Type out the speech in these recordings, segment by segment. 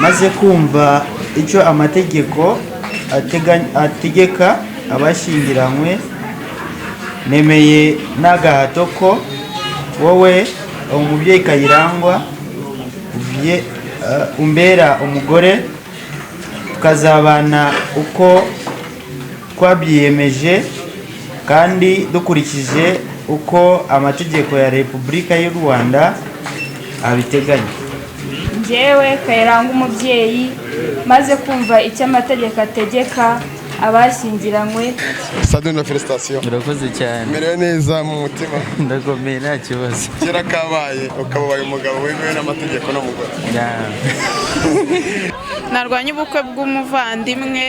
maze kumva icyo amategeko ategeka abashyingiranywe, nemeye n'agahato ko wowe umubyeyi Kayirangwa umbera umugore, tukazabana uko twabyiyemeje kandi dukurikije uko amategeko ya Repubulika y'u Rwanda abiteganya. Njyewe Kayirangwa umubyeyi maze kumva icyo amategeko ategeka abashyingiranywe. Sadunda felicitation. Urakoze cyane. Merewe neza mu mutima. Ndakomeye nta kibazo. Kera kabaye ukabaye umugabo wemewe n'amategeko n'umugore. Narwanye ubukwe bw'umuvandimwe,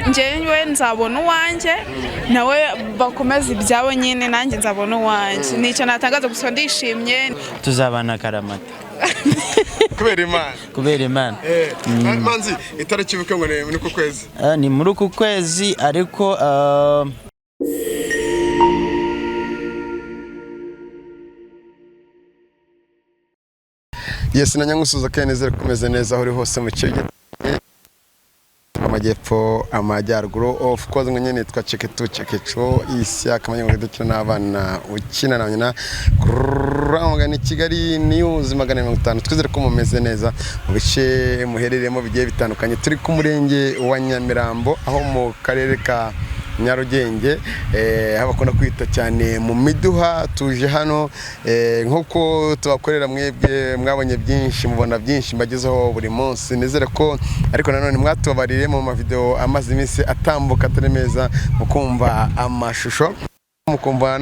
njyewe nzabona uwanjye nawe bakomeza ibyabo nyine, nanjye nzabona uwanjye. Nicyo natangaza gusa ndishimye. Tuzabana karamata. Kubera Imana. Manzi, itariki y'ubukwe ngo ni ku kwezi? Ni muri uku kwezi ariko Yes, nanyangusuza kandi nizere kumeze neza aho uri hose mu cyo amajyepfo amajyaruguru. Of course ngo nyene twaceke tucekeco isya kamanye dukina n'abana ukina na nyina kurangana Kigali News 550. Twizere ko mumeze neza mu bice muhereremo bigiye bitandukanye. Turi ku murenge wa Nyamirambo aho mu karere ka Nyarugenge, habakunda kwita cyane mu miduha. Tuje hano nkuko tubakorera mwebwe, mwabonye byinshi, mubona byinshi mbagezeho buri munsi. Nizere ko ariko nanone mwatubarire mu mavideo amazi iminsi atambuka atari meza, mukumva amashusho, mukumva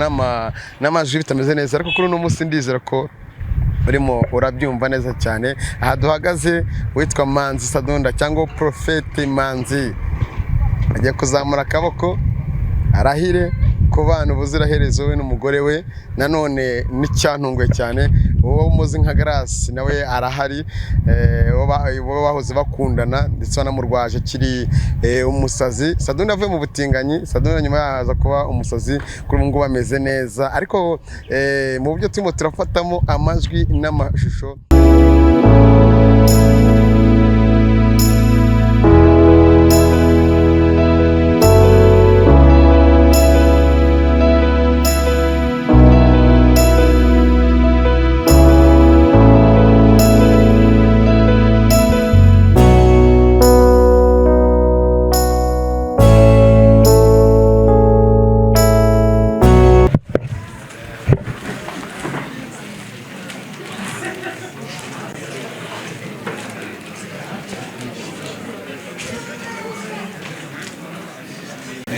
n'amajwi bitameze neza, ariko kuri uno munsi ndizera ko urimo urabyumva neza cyane. Aha duhagaze witwa Manzi Sadunda cyangwa Prophet Manzi agiye kuzamura akaboko arahire ku bana ubuziraherezo we n'umugore we. Nanone n'icyantunguye cyane, uwo muzi nka Grace nawe arahari, bo bahoze bakundana ndetse banamurwaje kiri umusazi. Sadunda avuye mu butinganyi, Sadunda nyuma yaza kuba umusazi, kuri ubu ngubu ameze neza. Ariko mu buryo turimo turafatamo amajwi n'amashusho,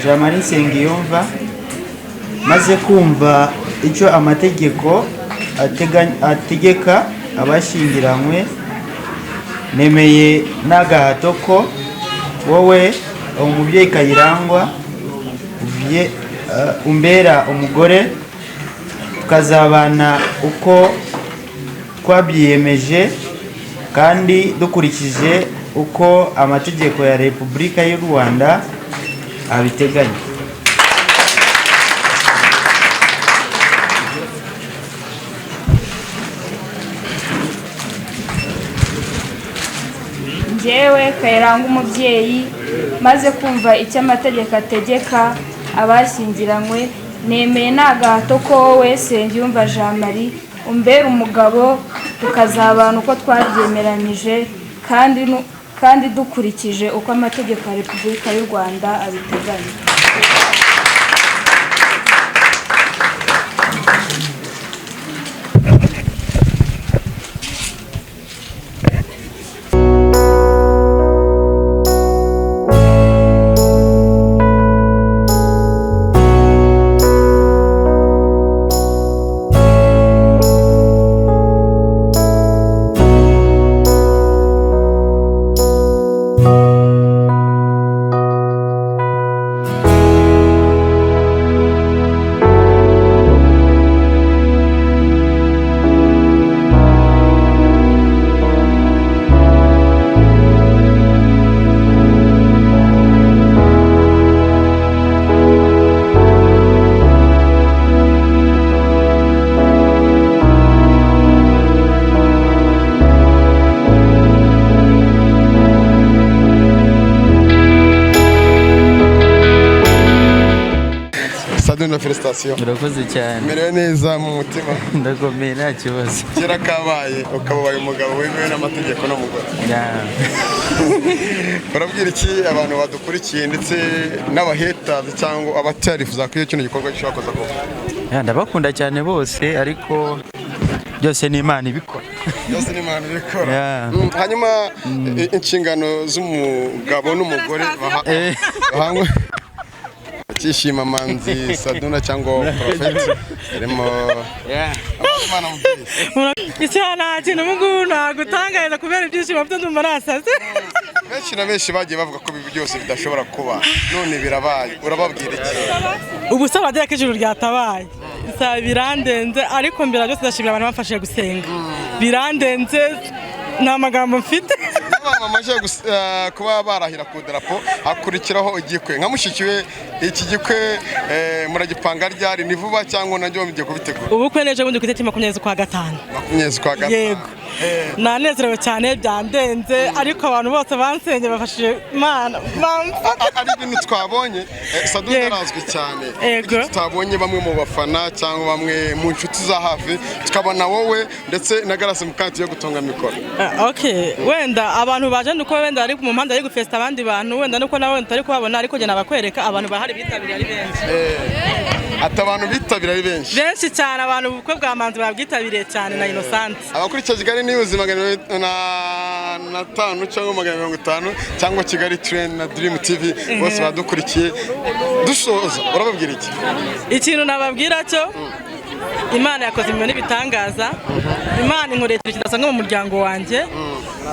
Jamari Nsengiyumva maze kumva icyo amategeko ategeka abashyingiranywe, nemeye n'agahato ko wowe umubyeyi Kayirangwa umbera umugore, tukazabana uko twabyiyemeje kandi dukurikije uko amategeko ya Repubulika y'u Rwanda abiteganya. Njyewe Kayirangwa umubyeyi maze kumva icyo amategeko ategeka abashyingiranywe, nemeye n'agahato ko wowe Nsengiyumva Jean Marie umbera umugabo, tukazabana uko twabyemeranyije kandi dukurikije uko amategeko ya Repubulika y'u Rwanda abiteganya. na felicitation. Urakoze cyane. Merewe neza mu mutima. Ndakomeye nta kibazo. Kera kabaye ukabaye umugabo wemewe n'amategeko n'umugore. Barabwira iki abantu badukurikiye ndetse n'abahetazi cyangwa abatarifuza ko kino gikorwa gishoboka kuba? Ndabakunda cyane bose ariko byose ni Imana ibikora. Byose ni Imana ibikora. Hanyuma inshingano z'umugabo n'umugore bahangwa kishima manzi Sadunda cyangwa Prophet irimo Imana mubwise. Icyana kintu mungu nagutangariza kubera ibyishimo byo ndumva nasaze. Benshi na benshi bagiye bavuga ko ibi byose bidashobora kuba none birabaye urababwira iki? Ubusaba deke ijuru ryatabaye. Isa birandenze ariko mbira byose ndashimira abantu bamfashije gusenga. Birandenze nta magambo mfite. Amaje kuba barahira ku darapo hakurikiraho igikwe nka mushikiwe iki gikwe muragipanga ryari ni vuba cyangwa nanjye mugiye kubitegura? Ubukwe neje bundi kwitete 25/5. 25/5. Yego. Nanezerewe cyane byandenze ariko abantu bose bansenge bafashije Imana. Ari ibintu twabonye Sadunda arazwi cyane. Tutabonye bamwe mu bafana cyangwa bamwe mu nshuti za hafi tukabona wowe ndetse na Garasi Mukanti yo gutunga mikoro. Okay, wenda abantu baje nuko wenda ari mu mpanda ari gufesta abandi bantu wenda nuko nawe ntari kubabona ariko je nabakwereka abantu bahari bitabiriye ari benshi. Ati abantu bitabira ari benshi. Benshi cyane abantu ubukwe bwa manzi babwitabiriye cyane na Innocent. Abakurikije Kigali News 500 cyangwa 50 cyangwa Kigali Trend na Dream TV bose badukurikiye dusoza urababwira iki? Ikintu nababwira cyo Imana yakoze ibintu bitangaza. Imana inkoreye kidasanzwe mu muryango wanje.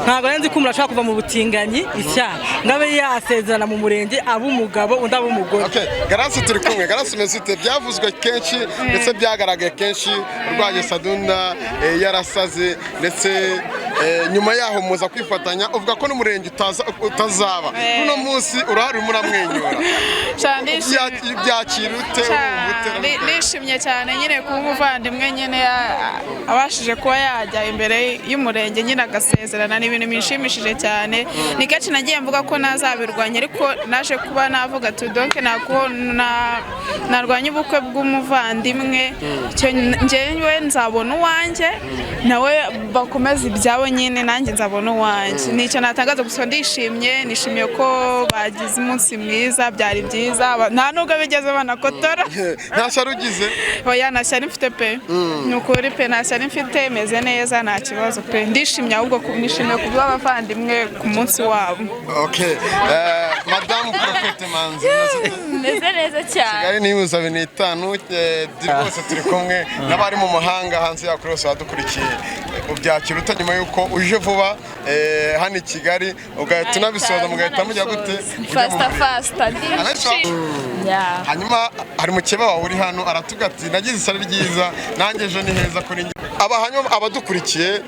Ntabwo nzi ko murashaka kuva mu butinganyi icyaha ngabe yasezerana mu murenge abumugabo undi abumugore. Okay, Garasi turi kumwe. Garasi mesite byavuzwe kenshi ndetse byagaragaye kenshi urwaje Sadunda yarasaze ndetse nyuma yaho muza kwifatanya uvuga ko n'umurenge utazaba uno munsi urahari muramwenyura byakirute nishimye cyane nyine kuba umuvandimwe nyine abashije kuba yajya imbere y'umurenge nyine agasezerana ni ibintu bishimishije cyane ni kenshi nagiye mvuga ko nazabirwanya ariko naje kuba navuga tudonke narwanya ubukwe bw'umuvandimwe njyewe nzabona uwanjye nawe bakomeza ibyabo nyine nanjye nzabona uwanjye nicyo natangaza gusa ndishimye nishimiye ko bagize umunsi mwiza byari byiza nta nubwo bigeze banakotora nta shyari ugize oya nta shyari mfite pe ni ukuri pe nta shyari mfite meze neza nta kibazo pe ndishimye ahubwo nishimiye kuba abavandimwe ku munsi wabo. Okay, Madame Prophet Manzi meze neza cyane. Kigali News 500 bose turi kumwe n'abari mu mahanga hanze ya kuri badukurikiye ubyakira nyuma yuko uje vuba hano i Kigali ugahita unabisoza mugahita mujya gute fast hanyuma hari mukeba wawe uri hano aratugati nagize isari ryiza nanjye ejo ni heza kuri njye hanyuma abadukurikiye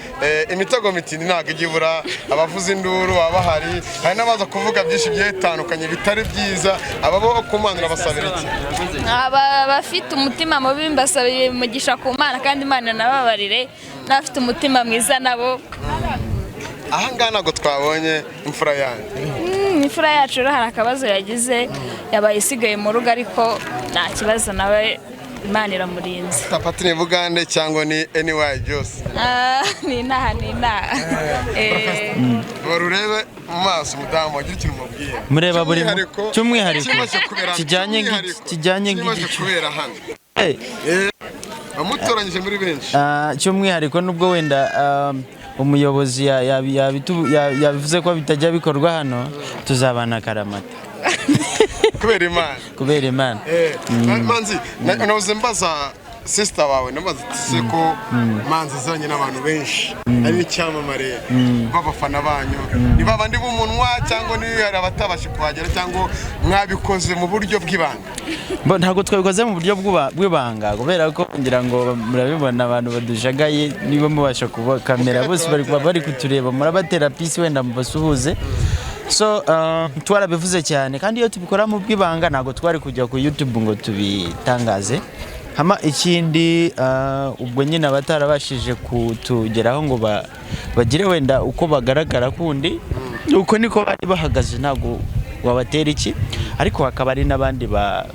imitego mitindi ntago igibura abavuza induru abahari hari n'abaza kuvuga byinshi byetandukanye bitari byiza ababo kumanura basabira iki bafite umutima mubi mbasabira umugisha ku Mana kandi Imana nababarire n'afite umutima mwiza nabo. Aha ngaha ntabwo twabonye imfura yanjye. Imfura yacu rero hari akabazo yagize yabaye isigaye mu rugo ariko nta kibazo nawe Imana iramurinze. Tapatine Bugande cyangwa ni anyway byose. Ni inaha. Barurebe mu maso mudamu wagira ikintu mubwiye. Mureba buri cyumwihariko kijyanye nk'igice kubera hano. Amutoranyije muri benshi. Cyumwihariko nubwo wenda umuyobozi yabivuze ko bitajya bikorwa hano tuzabana karamata. Kubera Imana. Manzi navuze mbaza sister wawe namaze ko Manzi zanye n'abantu benshi ari icyamamare babafana banyu ni babandi b'umunwa cyangwa ni hari abatabashe kuhagera cyangwa mwabikoze mu buryo bw'ibanga? Ntabwo twabikoze mu buryo bw'ibanga kubera ko ngira ngo murabibona abantu badushagaye niba mubasha kuba kamera bose bari kutureba murabatera peace wenda mubasuhuze. So twarabivuze cyane kandi iyo tubikora mu bw'ibanga ntabwo twari kujya ku YouTube ngo tubitangaze. Hama ikindi ubwo nyine abatarabashije kutugeraho ngo bagire wenda uko bagaragara kundi uko niko bari bahagaze ntabwo wabatera iki ariko hakaba ari n'abandi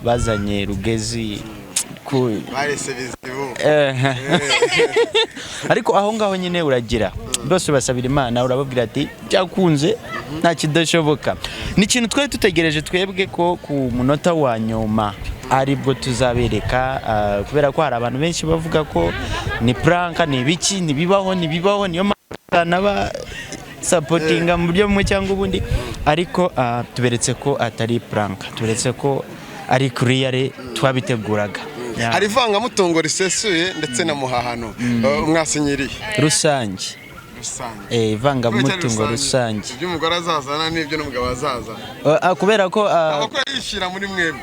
bazanye rugezi ariko barese bizibu ariko aho ngaho nyine uragira bose basabira Imana urababwira ati byakunze nta kidashoboka. Ni ikintu twari tutegereje twebwe ko ku munota wa nyuma aribwo tuzabereka kubera ko hari abantu benshi bavuga ko ni prank, ni biki, nibibaho niyo naba supportinga mu buryo bumwe cyangwa ubundi, ariko tuberetse ko atari prank, tuberetse ko ari kuriyare twabiteguraga. Hari ivangamutungo risesuye ndetse na muhahano mwasinyiriye rusange. Ivangamutungo rusange. Ibyo umugore azazana n'ibyo n'umugabo azaza. Kubera ko abakora yishira muri mwebwe.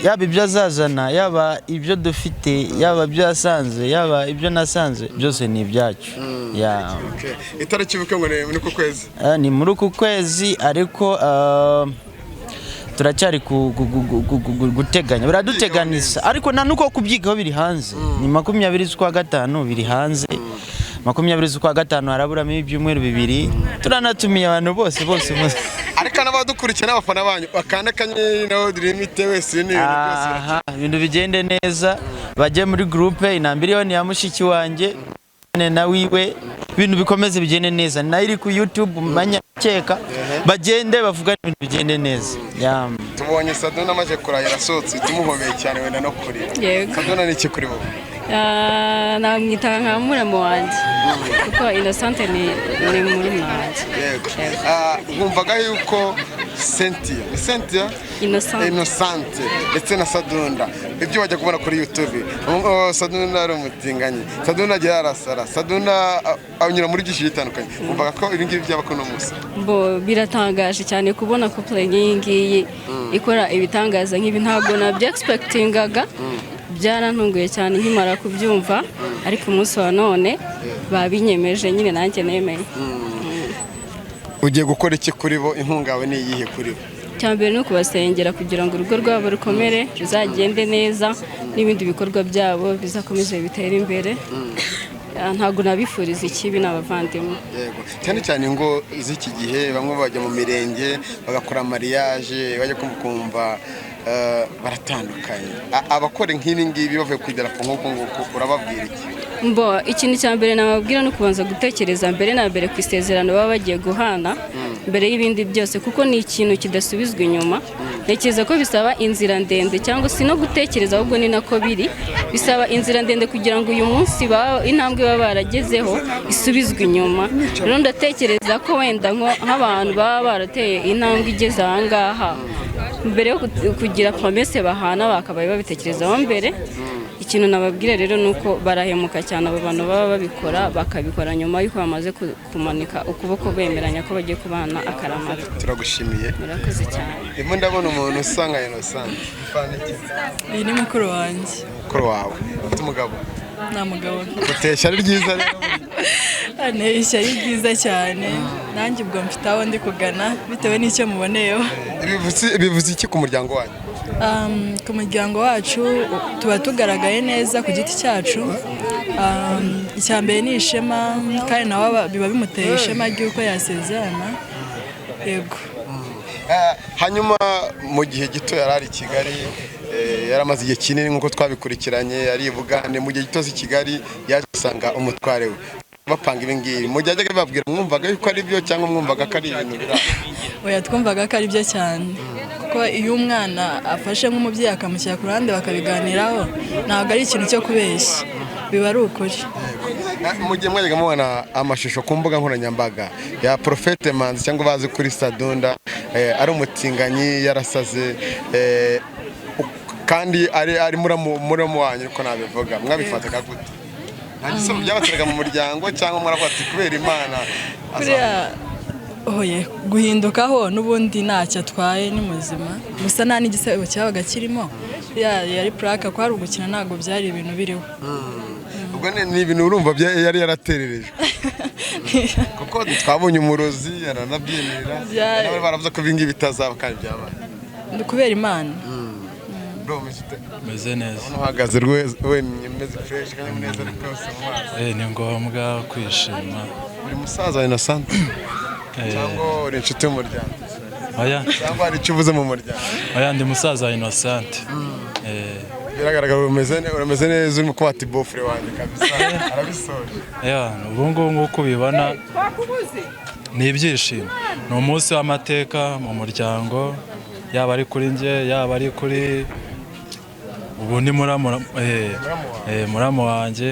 Yaba ibyo azazana, yaba ibyo dufite, yaba ibyo yasanze, yaba ibyo nasanze, byose ni ibyacu. Itariki y'ubukwe ngo ni ku kwezi. Ni muri uku kwezi, ariko turacyari guteganya, baraduteganisa, ariko nta nuko kubyigaho biri hanze. Ni 20 z'ukwa gatanu biri hanze. 20 z'ukwa gatanu haraburamo ibyumweru 2, turanatumiye abantu bose. Ariko n'abadukurikira n'abafana banyu bakandakanye naho dirimite wese ni ibintu bigende neza, bajye muri groupe inambiriyo ni ya mushiki wanjye na wiwe, ibintu bikomeze bigende neza. Na iri ku YouTube manyakeka bagende bavuga ibintu bigende neza. Tubonye Saduna amaje kuraya rasotse, tumuhobeye cyane wenda no kurira. Saduna ni iki kuri bo? Namwita nka muramo wanjye kuko Innocente ni muri wanjye. Nkumvaga yuko Cynthia Innocente ndetse na Sadunda ibyo bajya kubona kuri YouTube. Sadunda ari umutinganyi, Sadunda agira arasara, Sadunda anyura muri byinshi bitandukanye. Nkumvaga ko ibi ngibi byaba kuno musa biratangaje cyane kubona couple ngiyi ikora ibitangaza nk'ibi, ntabwo nabyo expectingaga. Byarantunguye cyane nkimara kubyumva, ariko umunsi wa none babinyemeje nyine nanjye nemeye. Ugiye gukora iki kuri bo? Inkungawe ni iyihe kuri bo? Cyambere no kubasengera kugira ngo urugo rwabo rukomere, ruzagende neza, n'ibindi bikorwa byabo bizakomeze bitere imbere. Ntabwo nabifuriza ikibi n'abavandimwe. Cyane cyane ngo z'iki gihe bamwe bajya mu mirenge bagakora mariage, bajya kumva baratandukanye. Abakora nk'ibi ngibi bavuye ku idarapo nk'uko urababwira iki? Ikintu cya mbere nababwira no kubanza gutekereza mbere na mbere ku isezerano baba bagiye guhana mbere y'ibindi byose, kuko ni ikintu kidasubizwa inyuma. Ntekereza ko bisaba inzira ndende, cyangwa si no gutekereza ahubwo ni nako biri, bisaba inzira ndende kugira ngo uyu munsi intambwe baba baragezeho isubizwe inyuma. Rero ndatekereza ko wenda nk'abantu baba barateye intambwe igeze aha ngaha, mbere yo kugira promesse bahana bakabaye babitekerezaho mbere. Ikintu nababwira rero nuko barahemuka cyane abo bantu baba babikora, bakabikora nyuma yuko bamaze kumanika ukuboko bemeranya ko bagiye kubana akaramata. Turagushimiye. Murakoze cyane. Ndimo ndabona umuntu usanga Innocent. Iyi ni mukuru wanjye. Mukuru wawe ufite umugabo? Nta mugabo. Utesha ari ryiza rero. Anesha ari ryiza cyane. Nanjye ubwo mfite aho ndi kugana bitewe n'icyo muboneyeho. Bivuze iki ku muryango wanyu? Ku muryango wacu tuba tugaragaye neza ku giti cyacu. Icya mbere ni ishema, kandi nawe biba bimuteye ishema ry'uko yasezerana. Yego. Hanyuma mu gihe gito yarari Kigali, yaramaze igihe kinini nk'uko twabikurikiranye, yari Bugande. Mu gihe gito i Kigali yaje gusanga umutware we bapanga ibi ngibi. Mu gihe ajyaga babwira mwumvaga yuko ari byo cyangwa mwumvaga ko ari ibintu bira? Oya, twumvaga ko ari byo cyane, kuko iyo umwana afashe nk'umubyeyi akamushyira ku ruhande bakabiganiraho, ntabwo ari ikintu cyo kubeshya, biba ari ukuri. Mu gihe mwajyaga mubona amashusho ku mbuga nkoranyambaga ya Prophete Manzi cyangwa bazi kuri Sadunda, ari umutinganyi yarasaze, kandi ari muramu wanyu uko nabivuga, mwabifataga gute? Ntagisomo byabateraga mu muryango cyangwa mwarafata kubera Imana? Oye, guhindukaho n'ubundi ntacyo atwaye, ni muzima. Gusa nta n'igisebo cyabaga kirimo. Yari plaque ko ari ugukina, ntabwo byari ibintu biriho. Ubwo ni ibintu urumva yari yaratererejwe. Kuko twabonye umurozi yaranabyemera, nawe baravuze ko ibingi bitazaba kandi byabaye. Ndi kubera Imana. Meze neza. Uhagaze wenyine meze fresh kandi neza ariko se ni ngombwa kwishima. Uri musaza wa Innocent? Cyangwa uri inshuti y'umuryango? Oya. Cyangwa ari icyo uvuze mu muryango? Oya, ndi musaza wa Innocent. biragaragara urameze neza urimo kuba ati bofre wanjye kabisa arabisoje ubu ngubu nk'uko ubibona ni ibyishimo ni umunsi w'amateka mu muryango yaba ari kuri njye yaba ari kuri ubu ni muramu wanjye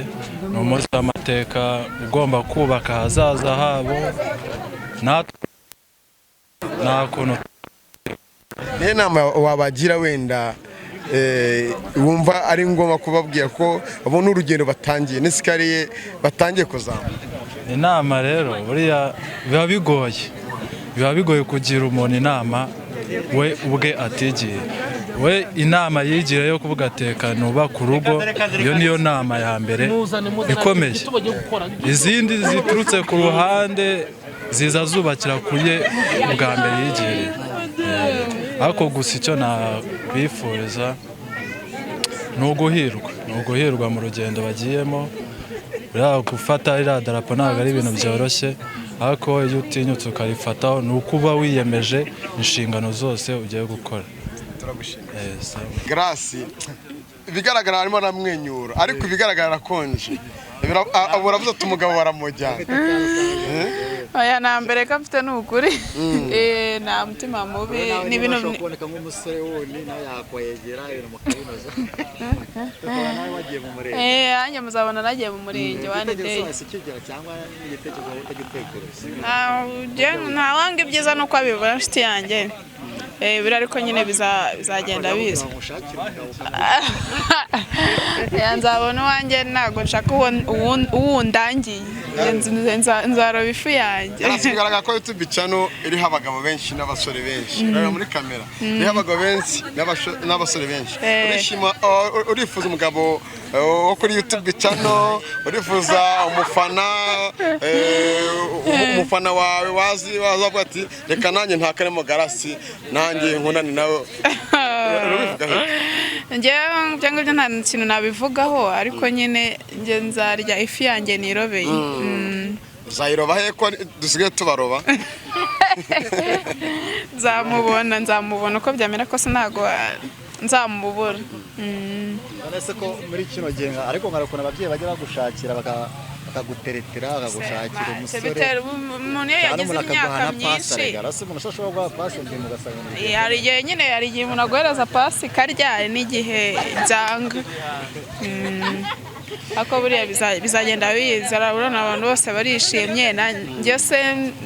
ni umunsi w'amateka ugomba kubaka ahazaza habo natwe nta kuntu niyo nama wabagira wenda wumva ari ngombwa kubabwira ko babona urugendo batangiye n'isikariye batangiye kuzamuka inama rero buriya biba bigoye kugira umuntu inama we ubwe atigiye we inama yigira yo kuvuga tekana ubaka urugo iyo niyo nama ya mbere ikomeye izindi ziturutse ku ruhande ziza zubakira kuye ubwa mbere yigiriye ariko gusa icyo nabifuriza ni uguhirwa mu rugendo bagiyemo gufata iriya darapo ntabwo ari ibintu byoroshye ariko iyo utinyutse ukarifataho ni uko uba wiyemeje inshingano zose ugiye gukora. Grace ibigaragara harimo aramwenyura ariko ibigaragara arakonje uravuze ati umugabo baramujyana aya nambere ko afite n'ukuri nta mutima mubi n'ibintu kuboneka nk'umusore woni nawe yakwegera ibintu mukabinoza nawe wagiye mu murenge anje muzabona nagiye mu murenge waniteye cyangwa n'igitekerezo utagitekereza nta wanga ibyiza nuko abibona nshuti yanjye biri ariko nyine bizagenda biza nzabona uwanjye ntabwo nshaka uwundangiye nzaroba ifu yanjye bigaragara ko YouTube channel iriho abagabo benshi n'abasore benshi muri kamera iriho abagabo benshi n'abasore benshi urifuza umugabo wo kuri YouTube channel urifuza umufana wawe wazavuga ati reka nanjye ntakaremo Garasi nanjye nkundane nawe njyewe nta kintu nabivugaho ariko nyine njye nzarya ifi yanjye nirobeye uzayiroba he ko dusigaye tubaroba nzamubona uko byamera kose ntago nzamubura uretse ko muri kino gihe ariko ngarakona ababyeyi bajya bagushakira bakaguteretera bakagushakira umusore umuntu yagize imyaka myinshi hari igihe umuntu aguhereza pasi karya n'igihe byanga ako buriya bizagenda biza urabona abantu bose barishimye njye se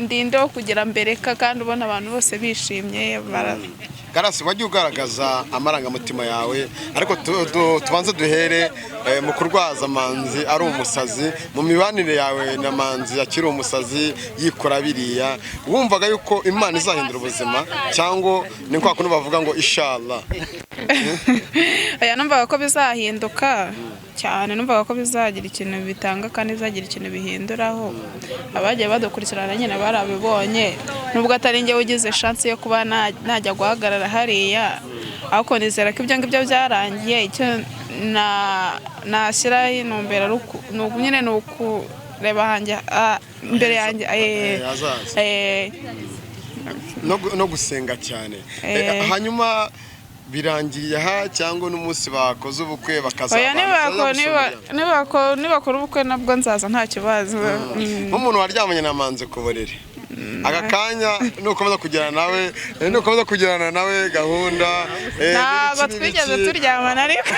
ndinde wo kugira mbereka kandi ubona abantu bose bishimye Garasi wajya ugaragaza amarangamutima yawe ariko tubanze duhere mu kurwaza Manzi ari umusazi mu mibanire yawe na Manzi akiri umusazi yikora biriya wumvaga yuko Imana izahindura ubuzima cyangwa ni kwa kuno bavuga ngo inshallah aya numvaga ko bizahinduka cyane numvaga ko bizagira ikintu bitanga kandi bizagira ikintu bihinduraho abagiye badukurikirana nyine barabibonye nubwo atari njye ugize chance yo kuba najya guhagarara hariya ariko nizera ko ibyo ngibyo byarangiye icyo nashyiraho intumbero nyine ni ukureba hanjye imbere yanjye no gusenga cyane hanyuma birangiye aha cyangwa n'umunsi bakoze ubukwe nibakora ubukwe nabwo nzaza nta kibazo nk'umuntu waryamanye na Manzi ku buriri aka kanya nukomeza kugirana nawe gahunda ntabwo twigeze turyamana ariko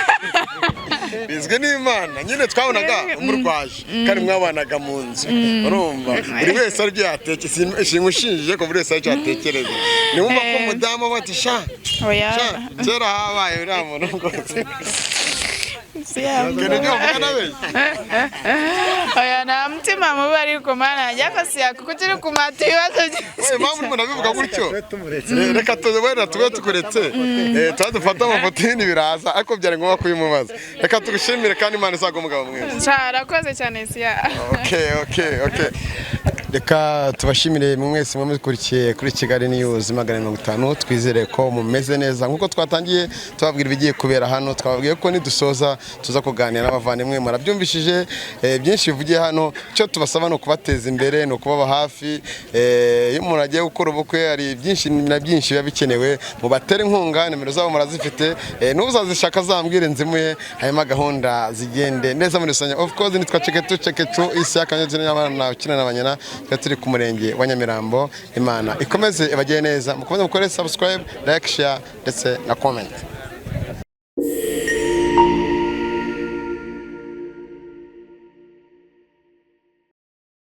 bizwe n'Imana nyine twabonaga umurwaje kandi mwabanaga mu nzu urumva buri wese aribyo yatekereza ishimushinjije ko buri wese aricyo yatekereza niwumva ko umudamu bati sha kera habaye uriya muntu rwose oya nta mutima mubi ariko mana yakasi kuko kiri kumata ibibazo mpamvu urimo nabivuga gutyo reka tube tukuretse dufata amafoto y'ibindi biraza ariko byari ngombwa kubimubaza reka tugushimire kandi Imana izaguha umugabo mwiza arakoze cyane siya okay reka tubashimire mwese mukurikiye kuri Kigali News 50, twizere ko mumeze neza nkuko twatangiye tubabwira ibigiye kubera hano. Twababwiye ko nidusoza tuza kuganira n'abavandimwe, murabyumvishije byinshi bivugiye hano. Cyo tubasaba no kubateza imbere, no kubaba hafi. Iyo umuntu agiye gukora ubukwe hari byinshi na byinshi biba bikenewe, mubatere inkunga, nimero zabo murazifite, n'uzazishaka zambwire nzimuye, hanyuma gahunda zigende neza muri rusange. Of course nitwa Ceketu isi yakanyuze n'abana ukina n'abanyana, turi ku murenge wa Nyamirambo. Imana ikomeze ibageye neza, mukomeze mukore subscribe, like, share ndetse na comment.